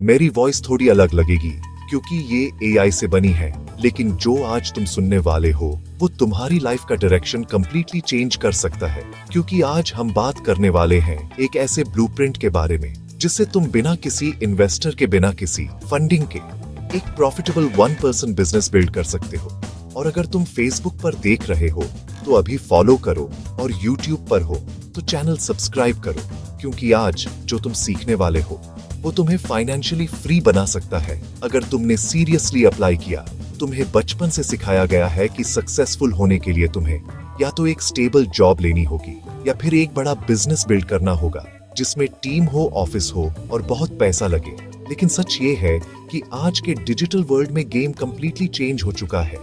मेरी वॉइस थोड़ी अलग लगेगी क्योंकि ये एआई से बनी है, लेकिन जो आज तुम सुनने वाले हो वो तुम्हारी लाइफ का डायरेक्शन कंप्लीटली चेंज कर सकता है। क्योंकि आज हम बात करने वाले हैं एक ऐसे ब्लूप्रिंट के बारे में जिससे तुम बिना किसी इन्वेस्टर के, बिना किसी फंडिंग के एक प्रॉफिटेबल 1% बिजनेस बिल्ड कर सकते हो। और अगर तुम फेसबुक पर देख रहे हो तो अभी फॉलो करो, और यूट्यूब पर हो तो चैनल सब्सक्राइब करो, क्योंकि आज जो तुम सीखने वाले हो वो तुम्हें फाइनेंशियली फ्री बना सकता है अगर तुमने सीरियसली अप्लाई किया। तुम्हें बचपन से सिखाया गया है कि सक्सेसफुल होने के लिए तुम्हें या तो एक स्टेबल जॉब लेनी होगी या फिर एक बड़ा बिजनेस बिल्ड करना होगा जिसमें टीम हो, ऑफिस हो और बहुत पैसा लगे। लेकिन सच ये है कि आज के डिजिटल वर्ल्ड में गेम कंप्लीटली चेंज हो चुका है।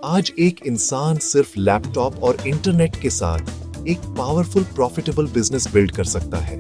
आज एक इंसान सिर्फ लैपटॉप और इंटरनेट के साथ एक पावरफुल प्रॉफिटेबल बिजनेस बिल्ड कर सकता है।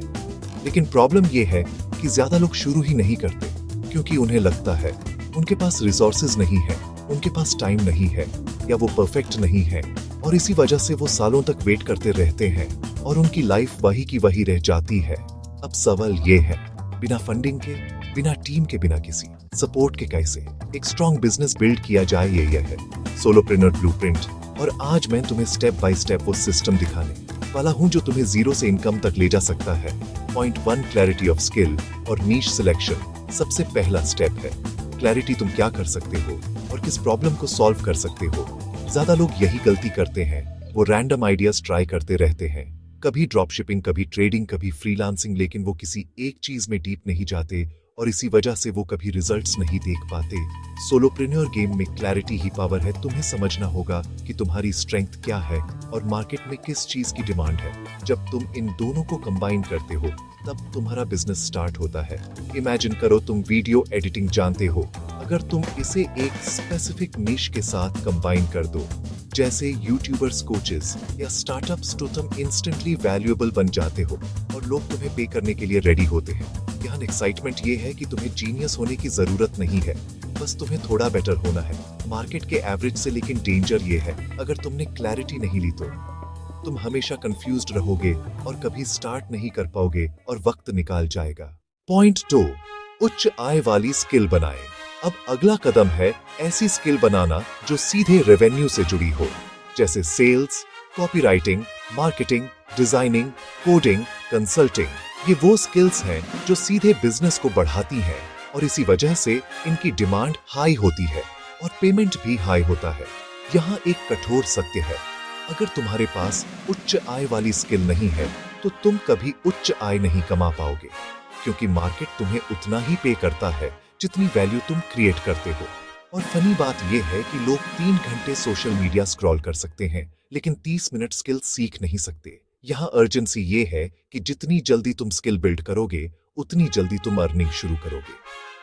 लेकिन प्रॉब्लम ये है कि ज्यादा लोग शुरू ही नहीं करते, क्योंकि उन्हें लगता है उनके पास रिसोर्सेज नहीं है, उनके पास टाइम नहीं है, या वो परफेक्ट नहीं है, और इसी वजह से वो सालों तक वेट करते रहते हैं और उनकी लाइफ वही की वही रह जाती है। अब सवाल ये है, बिना फंडिंग के, बिना टीम के, बिना किसी सपोर्ट के कैसे एक स्ट्रॉन्ग बिजनेस बिल्ड किया जाए। ये है सोलोप्रेन्योर ब्लूप्रिंट, और आज मैं तुम्हें स्टेप बाय स्टेप वो सिस्टम दिखाने वाला हूं जो तुम्हें जीरो से इनकम तक ले जा सकता है। पॉइंट 1, क्लैरिटी ऑफ स्किल और नीश सिलेक्शन। सबसे पहला स्टेप है क्लैरिटी। तुम क्या कर सकते हो और किस प्रॉब्लम को सॉल्व कर सकते हो। ज्यादा लोग यही गलती करते हैं, वो रैंडम आइडियाज ट्राई करते रहते हैं, कभी ड्रॉप शिपिंग, कभी ट्रेडिंग, कभी फ्रीलांसिंग, लेकिन वो किसी एक चीज में डीप नहीं जाते और इसी वजह से वो कभी रिजल्ट्स नहीं देख पाते। सोलोप्रेन्योर गेम में क्लैरिटी ही पावर है। तुम्हें समझना होगा कि तुम्हारी स्ट्रेंथ क्या है और मार्केट में किस चीज की डिमांड है। जब तुम इन दोनों को कंबाइन करते हो तब तुम्हारा बिजनेस स्टार्ट होता है। इमेजिन करो तुम वीडियो एडिटिंग जानते हो, अगर तुम इसे एक स्पेसिफिक निश के साथ कंबाइन कर दो, जैसे यूट्यूबर्स, कोचेस या स्टार्टअप्स, तो तुम इंस्टेंटली वैल्यूएबल बन जाते हो और लोग तुम्हें पे करने के लिए रेडी होते हैं। यहाँ एक्साइटमेंट ये है कि तुम्हें जीनियस होने की जरूरत नहीं है, बस तुम्हें थोड़ा बेटर होना है मार्केट के एवरेज से। लेकिन डेंजर ये है, अगर तुमने क्लैरिटी नहीं ली तो तुम हमेशा कंफ्यूज्ड रहोगे और कभी स्टार्ट नहीं कर पाओगे और वक्त निकाल जाएगा। पॉइंट 2, उच्च आय वाली स्किल बनाएं। अब अगला कदम है ऐसी स्किल बनाना जो सीधे रेवेन्यू से जुड़ी हो, जैसे sales, copywriting, marketing, designing, coding, consulting. ये वो स्किल्स हैं जो सीधे बिजनेस को बढ़ाती हैं और इसी वजह से इनकी डिमांड हाई होती है और पेमेंट भी हाई होता है। यहाँ एक कठोर सत्य है, अगर तुम्हारे पास उच्च आय वाली स्किल नहीं है तो तुम कभी उच्च आय नहीं कमा पाओगे, क्योंकि मार्केट तुम्हें उतना ही पे करता है जितनी वैल्यू तुम क्रिएट करते हो। और फनी बात यह है कि लोग 3 घंटे सोशल मीडिया स्क्रॉल कर सकते हैं लेकिन 30 मिनट स्किल सीख नहीं सकते। यहाँ अर्जेंसी ये है कि जितनी जल्दी तुम स्किल बिल्ड करोगे उतनी जल्दी तुम अर्निंग शुरू करोगे।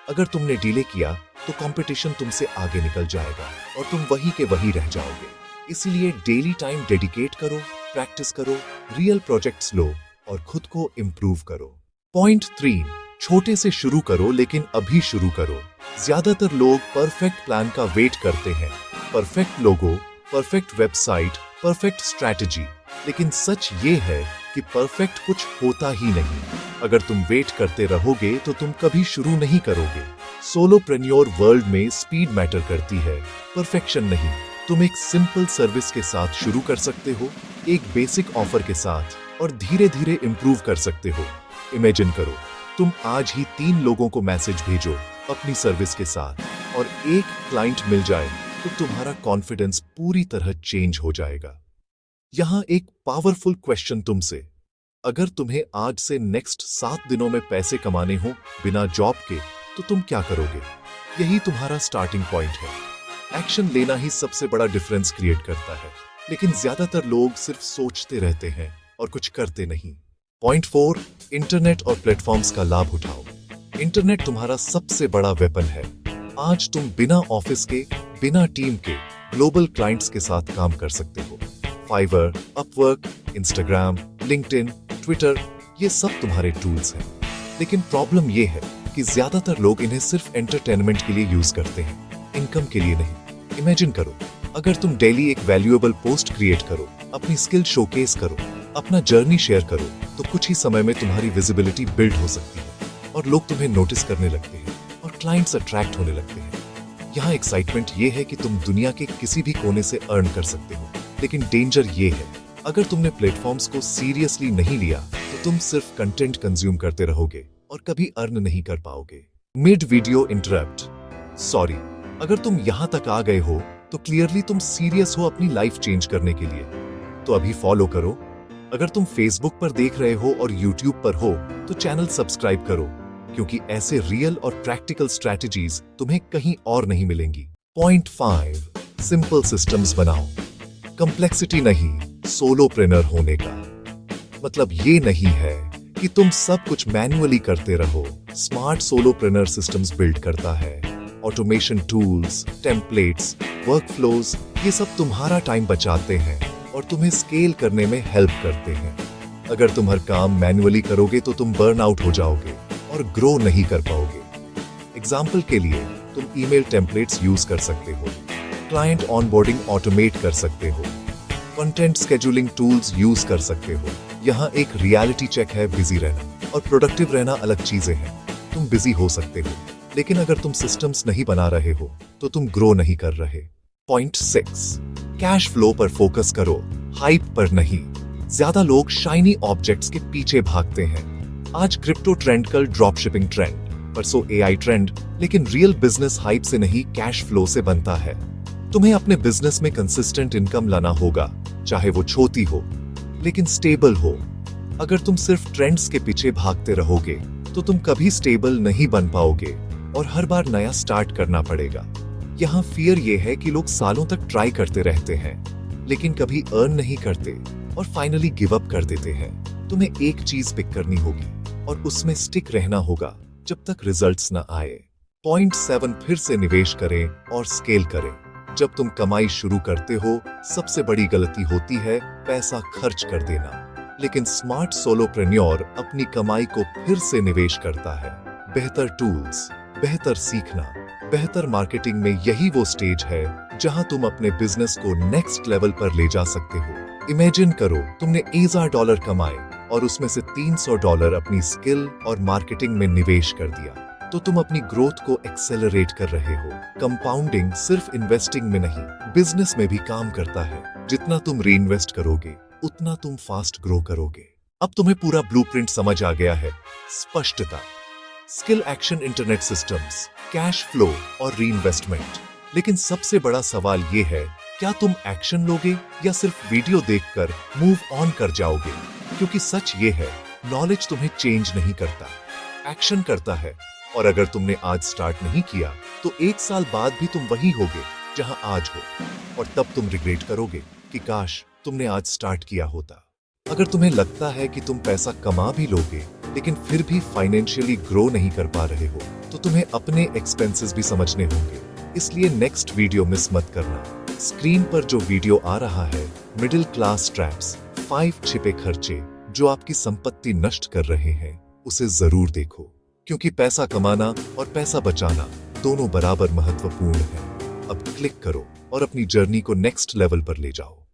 अगर तुमने डिले किया तो कंपटीशन तुमसे आगे निकल जाएगा और तुम वही के वही रह जाओगे। इसलिए डेली टाइम डेडिकेट करो, प्रैक्टिस करो, रियल प्रोजेक्ट्स लो और खुद को इम्प्रूव करो। पॉइंट 3, छोटे से शुरू करो, लेकिन अभी शुरू करो। ज्यादातर लोग परफेक्ट प्लान का वेट करते हैं, परफेक्ट लोगो, परफेक्ट वेबसाइट, परफेक्ट स्ट्रैटेजी, लेकिन सच ये है कि परफेक्ट कुछ होता ही नहीं। अगर तुम वेट करते रहोगे तो तुम कभी शुरू नहीं करोगे। सोलोप्रेन्योर वर्ल्ड में स्पीड मैटर करती है, परफेक्शन नहीं। तुम एक सिंपल सर्विस के साथ शुरू कर सकते हो, एक बेसिक ऑफर के साथ, और धीरे धीरे इंप्रूव कर सकते हो। इमेजिन करो तुम आज ही 3 लोगों को मैसेज भेजो अपनी सर्विस के साथ और एक क्लाइंट मिल जाए तो तुम्हारा कॉन्फिडेंस पूरी तरह चेंज हो जाएगा। यहाँ एक पावरफुल क्वेश्चन तुमसे, अगर तुम्हें आज से नेक्स्ट 7 दिनों में पैसे कमाने हो बिना जॉब के, तो तुम क्या करोगे? यही तुम्हारा स्टार्टिंग पॉइंट है। एक्शन लेना ही सबसे बड़ा डिफरेंस क्रिएट करता है, लेकिन ज्यादातर लोग सिर्फ सोचते रहते हैं और कुछ करते नहीं। पॉइंट 4, इंटरनेट और प्लेटफॉर्म्स का लाभ उठाओ। इंटरनेट तुम्हारा सबसे बड़ा वेपन है। आज तुम बिना ऑफिस के, बिना टीम के, ग्लोबल क्लाइंट्स के साथ काम कर सकते हो। Fiverr, Upwork, Instagram, LinkedIn, Twitter, ये सब तुम्हारे टूल्स हैं। लेकिन प्रॉब्लम ये है कि ज्यादातर लोग इन्हें सिर्फ एंटरटेनमेंट के लिए यूज करते हैं, इनकम के लिए नहीं। इमेजिन करो अगर तुम डेली एक वैल्यूएबल पोस्ट क्रिएट करो, अपनी स्किल शोकेस करो, अपना जर्नी शेयर करो, तो कुछ ही समय में तुम्हारी विजिबिलिटी बिल्ड हो सकती है और लोग तुम्हें नोटिस करने लगते हैं और क्लाइंट्स अट्रैक्ट होने लगते हैं। यहाँ एक्साइटमेंट ये है कि तुम दुनिया के किसी भी कोने से अर्न कर सकते हो, लेकिन डेंजर ये है, अगर तुमने प्लेटफॉर्म्स को सीरियसली नहीं लिया तो तुम सिर्फ कंटेंट कंज्यूम करते रहोगे और कभी अर्न नहीं कर पाओगे। Mid video interrupt. सॉरी, अगर तुम यहाँ तक आ गए हो तो क्लियरली तुम सीरियस हो अपनी लाइफ चेंज करने के लिए, तो अभी फॉलो करो। अगर तुम फेसबुक पर देख रहे हो और यूट्यूब पर हो तो चैनल सब्सक्राइब करो, क्योंकि ऐसे रियल और प्रैक्टिकल स्ट्रैटेजीज तुम्हें कहीं और नहीं मिलेंगी। पॉइंट 5, सिंपल सिस्टम्स बनाओ। कॉम्प्लेक्सिटी नहीं, सोलोप्रेनर होने का मतलब ये नहीं है कि तुम सब कुछ मैन्युअली करते रहो। स्मार्ट सोलोप्रेनर सिस्टम्स बिल्ड करता है। ऑटोमेशन टूल्स, टेम्पलेट्स, वर्कफ्लोज, ये सब तुम्हारा टाइम बचाते हैं और तुम्हें स्केल करने में हेल्प करते हैं। अगर तुम हर काम मैन्युअली करोगे तो तुम बर्न आउट हो जाओगे और ग्रो नहीं कर पाओगे। एग्जाम्पल के लिए, तुम ईमेल टेम्पलेट्स यूज कर सकते हो, क्लाइंट ऑनबोर्डिंग ऑटोमेट कर सकते हो, कंटेंट शेड्यूलिंग टूल्स यूज कर सकते हो। यहाँ एक रियलिटी चेक है, बिजी रहना और प्रोडक्टिव रहना अलग चीजें हैं। तुम बिजी हो सकते हो, लेकिन अगर तुम सिस्टम्स नहीं बना रहे हो तो तुम ग्रो नहीं कर रहे। पॉइंट 6, कैश फ्लो पर फोकस करो, हाइप पर नहीं। ज्यादा लोग शाइनी ऑब्जेक्ट्स के पीछे भागते हैं। आज क्रिप्टो ट्रेंड, कल ड्रॉप शिपिंग ट्रेंड, परसों एआई ट्रेंड, लेकिन रियल बिजनेस हाइप से नहीं, कैश फ्लो से बनता है। तुम्हें अपने बिजनेस में कंसिस्टेंट इनकम लाना होगा, चाहे वो छोटी हो लेकिन स्टेबल हो। अगर तुम सिर्फ ट्रेंड्स के पीछे भागते रहोगे तो तुम कभी स्टेबल नहीं बन पाओगे और हर बार नया स्टार्ट करना पड़ेगा। यहाँ फियर ये है कि लोग सालों तक ट्राई करते रहते हैं लेकिन कभी अर्न नहीं करते और फाइनली गिव अप कर देते हैं। तुम्हें एक चीज पिक करनी होगी और उसमें स्टिक रहना होगा जब तक रिजल्ट्स न आए। पॉइंट 7, फिर से निवेश करें और स्केल करें। जब तुम कमाई शुरू करते हो, सबसे बड़ी गलती होती है पैसा खर्च कर देना, लेकिन स्मार्ट सोलोप्रेन्योर अपनी कमाई को फिर से निवेश करता है। बेहतर टूल्स, बेहतर सीखना, बेहतर मार्केटिंग में यही वो स्टेज है जहां तुम अपने बिजनेस को नेक्स्ट लेवल पर ले जा सकते हो। इमेजिन करो, तुमने $1000 कमाए और उसमें से $300 अपनी स्किल और मार्केटिंग में निवेश कर दिया, तो तुम अपनी ग्रोथ को एक्सेलरेट कर रहे हो। कंपाउंडिंग सिर्फ इन्वेस्टिंग में नहीं, बिजनेस में भी काम करता है। जितना तुम री इन्वेस्ट करोगे उतना तुम फास्ट ग्रो करोगे। अब तुम्हें पूरा ब्लूप्रिंट समझ आ गया है। स्पष्टता, skill, action, internet systems, cash flow और री इन्वेस्टमेंट। लेकिन सबसे बड़ा सवाल ये है, क्या तुम एक्शन लोगे या सिर्फ वीडियो देखकर मूव ऑन कर जाओगे? क्योंकि सच ये है, नॉलेज तुम्हें चेंज नहीं करता, एक्शन करता है। और अगर तुमने आज स्टार्ट नहीं किया तो 1 साल बाद भी तुम वही होगे जहां आज हो, और तब तुम रिग्रेट करोगे कि काश तुमने आज स्टार्ट किया होता। अगर तुम्हें लगता है कि तुम पैसा कमा भी लोगे लेकिन फिर भी फाइनेंशियली ग्रो नहीं कर पा रहे हो, तो तुम्हें अपने एक्सपेंसेस भी समझने होंगे। इसलिए नेक्स्ट वीडियो मिस मत करना। स्क्रीन पर जो वीडियो आ रहा है, मिडिल क्लास ट्रैप्स, 5 छिपे खर्चे जो आपकी संपत्ति नष्ट कर रहे हैं, उसे जरूर देखो, क्योंकि पैसा कमाना और पैसा बचाना दोनों बराबर महत्वपूर्ण हैं। अब क्लिक करो और अपनी जर्नी को नेक्स्ट लेवल पर ले जाओ।